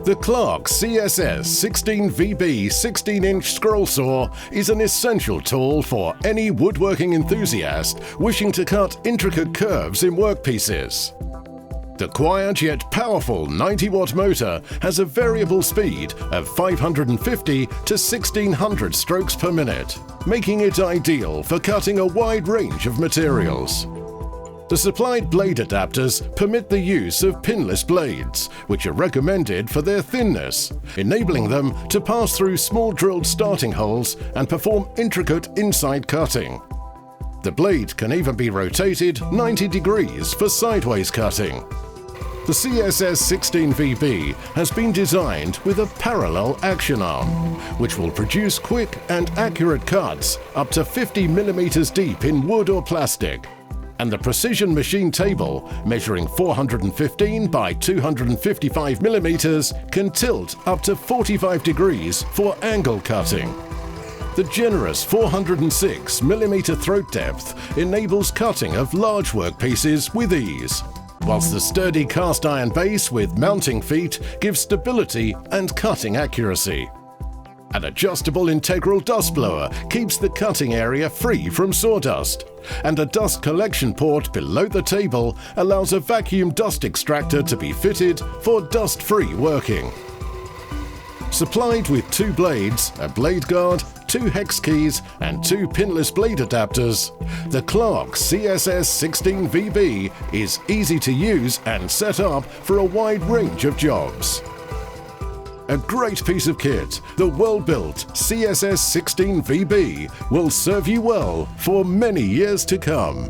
The Clarke CSS16VB 16-inch scroll saw is an essential tool for any woodworking enthusiast wishing to cut intricate curves in workpieces. The quiet yet powerful 90-watt motor has a variable speed of 550 to 1600 strokes per minute, making it ideal for cutting a wide range of materials. The supplied blade adapters permit the use of pinless blades, which are recommended for their thinness, enabling them to pass through small drilled starting holes and perform intricate inside cutting. The blade can even be rotated 90 degrees for sideways cutting. The CSS16VB has been designed with a parallel action arm, which will produce quick and accurate cuts up to 50 mm deep in wood or plastic. And the precision machine table, measuring 415 by 255 mm, can tilt up to 45 degrees for angle cutting. The generous 406 mm throat depth enables cutting of large workpieces with ease, whilst the sturdy cast iron base with mounting feet gives stability and cutting accuracy. An adjustable integral dust blower keeps the cutting area free from sawdust, and a dust collection port below the table allows a vacuum dust extractor to be fitted for dust-free working. Supplied with 2 blades, a blade guard, 2 hex keys and 2 pinless blade adapters, the Clarke CSS16VB is easy to use and set up for a wide range of jobs. A great piece of kit, the well-built CSS16VB will serve you well for many years to come.